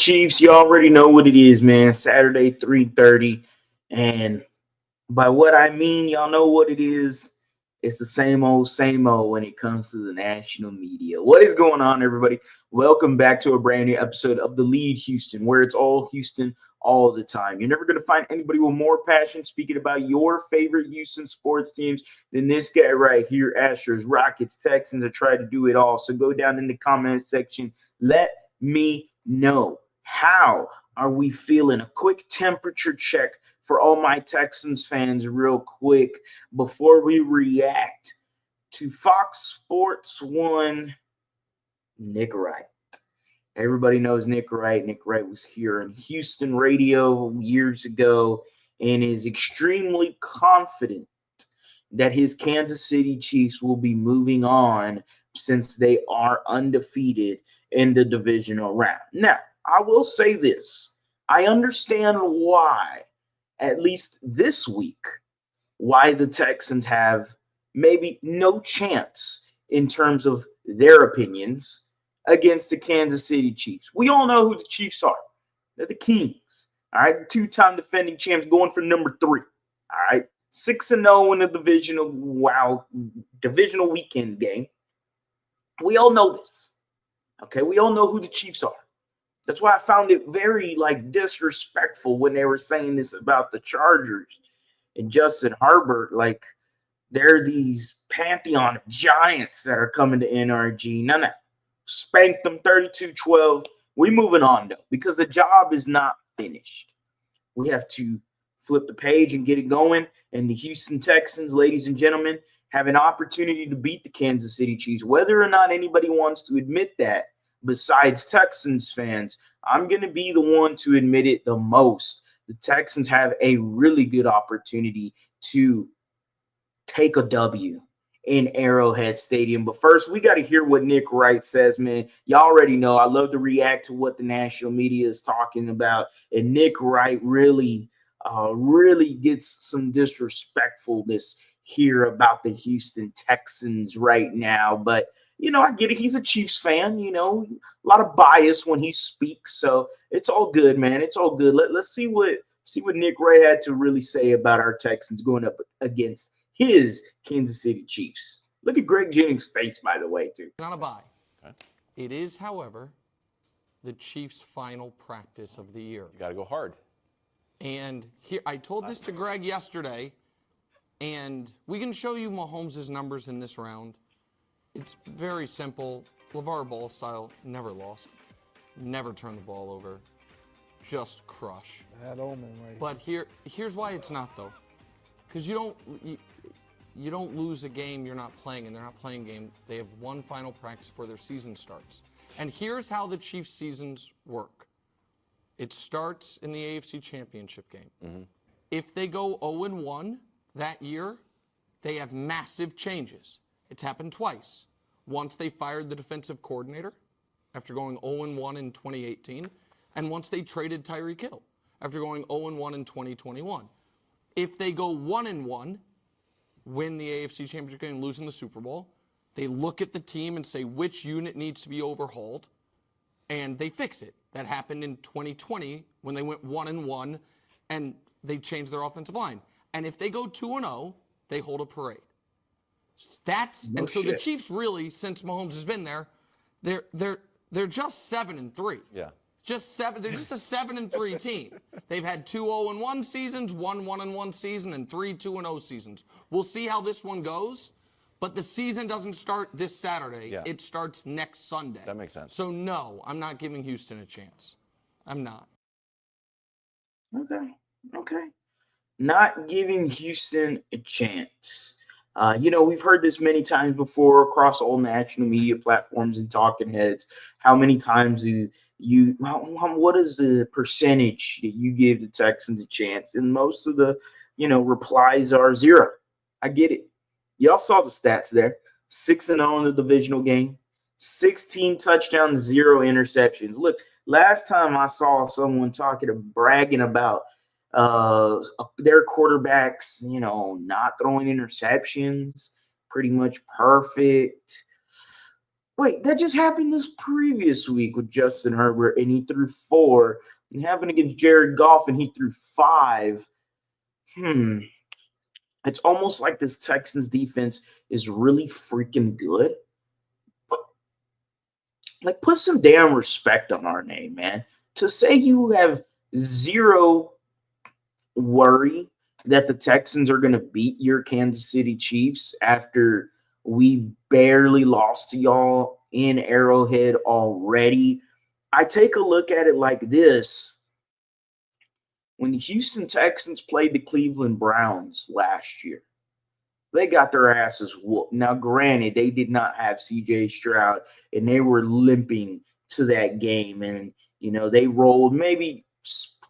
Chiefs, you already know what it is, man. Saturday, 3:30. And by what I mean, y'all know what it is. It's the same old when it comes to the national media. What is going on, everybody? Welcome back to a brand new episode of TheLead Houston, where it's all Houston all the time. You're never going to find anybody with more passion speaking about your favorite Houston sports teams than this guy right here. Astros, Rockets, Texans. I try to do it all. So go down in the comment section. Let me know, how are we feeling? A quick temperature check for all my Texans fans real quick before we react to Fox Sports 1, Nick Wright. Everybody knows Nick Wright. Nick Wright was here in Houston radio years ago and is extremely confident that his Kansas City Chiefs will be moving on since they are undefeated in the divisional round. Now, I will say this. I understand why, at least this week, why the Texans have maybe no chance in terms of their opinions against the Kansas City Chiefs. We all know who the Chiefs are. They're the Kings. All right, two-time defending champs going for number 3. All right, 6-0 in the divisional weekend game. We all know this. Okay, we all know who the Chiefs are. That's why I found it very disrespectful when they were saying this about the Chargers and Justin Herbert. Like, they're these pantheon of giants that are coming to NRG. No. Spanked them 32-12. We moving on, though, because the job is not finished. We have to flip the page and get it going. And the Houston Texans, ladies and gentlemen, have an opportunity to beat the Kansas City Chiefs. Whether or not anybody wants to admit that, besides Texans fans, I'm going to be the one to admit it the most. The Texans have a really good opportunity to take a W in Arrowhead Stadium. But first, we got to hear what Nick Wright says, man. Y'all already know I love to react to what the national media is talking about. And Nick Wright really gets some disrespectfulness here about the Houston Texans right now. But I get it. He's a Chiefs fan, a lot of bias when he speaks. So it's all good, man. It's all good. Let's see what Nick Wright had to really say about our Texans going up against his Kansas City Chiefs. Look at Greg Jennings' face, by the way, too. Not a bye. Okay. It is, however, the Chiefs' final practice of the year. You got to go hard. And here, I told this to Greg yesterday, and we can show you Mahomes' numbers in this round. It's very simple. LeVar Ball style, never lost. Never turn the ball over. Just crush. Bad omen, right? But here's why it's not, though. Because you don't lose a game you're not playing, and they're not playing game. They have one final practice before their season starts. And here's how the Chiefs' seasons work. It starts in the AFC Championship game. Mm-hmm. If they go 0-1 that year, they have massive changes. It's happened twice. Once they fired the defensive coordinator after going 0-1 in 2018, and once they traded Tyreek Hill after going 0-1 in 2021. If they go 1-1, win the AFC Championship game, losing the Super Bowl, they look at the team and say which unit needs to be overhauled, and they fix it. That happened in 2020 when they went 1-1 and they changed their offensive line. And if they go 2-0, they hold a parade. So the Chiefs really, since Mahomes has been there, they're just 7-3. Yeah. Just 7. They're just a 7-3 team. They've had 2 0-1 seasons, 1 1-1 season, and 3 2-0 seasons. We'll see how this one goes, but the season doesn't start this Saturday. Yeah. It starts next Sunday. That makes sense. So no, I'm not giving Houston a chance. I'm not. Okay. Not giving Houston a chance. We've heard this many times before across all national media platforms and talking heads. How many times what is the percentage that you give the Texans a chance? And most of the, replies are 0. I get it. Y'all saw the stats there. 6-0 in the divisional game, 16 touchdowns, 0 interceptions. Look, last time I saw someone bragging about their quarterbacks, not throwing interceptions, pretty much perfect. Wait, that just happened this previous week with Justin Herbert, and he threw 4. It happened against Jared Goff, and he threw 5. Hmm. It's almost like this Texans defense is really freaking good. But, like, put some damn respect on our name, man. To say you have zero worry that the Texans are going to beat your Kansas City Chiefs after we barely lost to y'all in Arrowhead already. I take a look at it like this. When the Houston Texans played the Cleveland Browns last year, they got their asses whooped. Now, granted, they did not have C.J. Stroud, and they were limping to that game. And, they rolled, maybe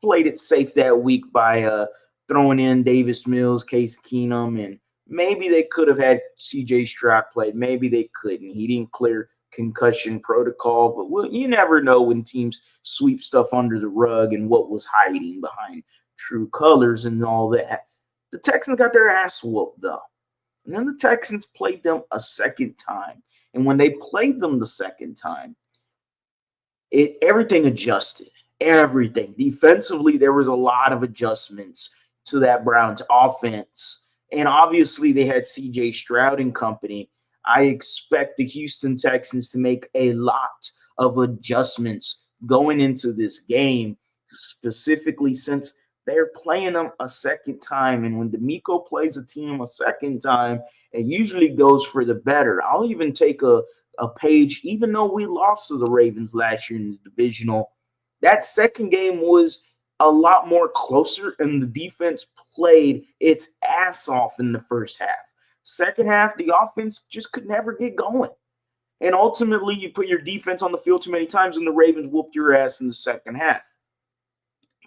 played it safe that week by throwing in Davis Mills, Case Keenum, and maybe they could have had C.J. Stroud play. Maybe they couldn't. He didn't clear concussion protocol, but you never know when teams sweep stuff under the rug and what was hiding behind true colors and all that. The Texans got their ass whooped, though. And then the Texans played them a second time. And when they played them the second time, everything adjusted. Everything. Defensively, there was a lot of adjustments to that Browns offense. And obviously, they had C.J. Stroud and company. I expect the Houston Texans to make a lot of adjustments going into this game, specifically since they're playing them a second time. And when D'Amico plays a team a second time, it usually goes for the better. I'll even take a page, even though we lost to the Ravens last year in the divisional, that second game was a lot more closer, and the defense played its ass off in the first half. Second half, the offense just could never get going. And ultimately, you put your defense on the field too many times, and the Ravens whooped your ass in the second half.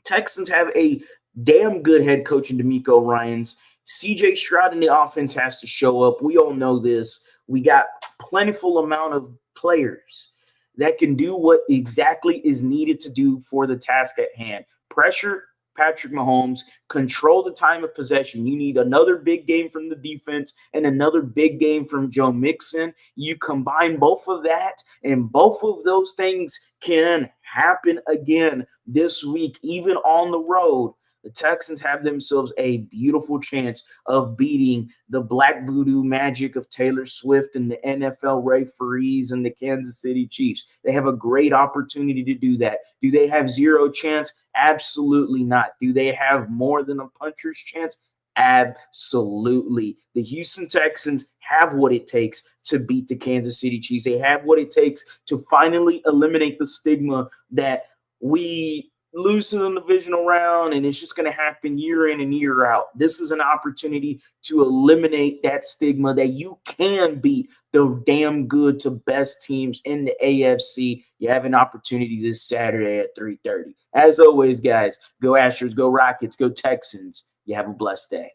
Texans have a damn good head coach in D'Amico Ryans. C.J. Stroud in the offense has to show up. We all know this. We got plentiful amount of players that can do what exactly is needed to do for the task at hand. Pressure Patrick Mahomes, control the time of possession. You need another big game from the defense and another big game from Joe Mixon. You combine both of that, and both of those things can happen again this week, even on the road. The Texans have themselves a beautiful chance of beating the black voodoo magic of Taylor Swift and the NFL referees and the Kansas City Chiefs. They have a great opportunity to do that. Do they have zero chance? Absolutely not. Do they have more than a puncher's chance? Absolutely. The Houston Texans have what it takes to beat the Kansas City Chiefs. They have what it takes to finally eliminate the stigma that we lose in the divisional round and it's just going to happen year in and year out. This is an opportunity to eliminate that stigma that you can beat the damn good to best teams in the AFC. You have an opportunity this Saturday at 3:30. As always, guys, go Astros, go Rockets, go Texans. You have a blessed day.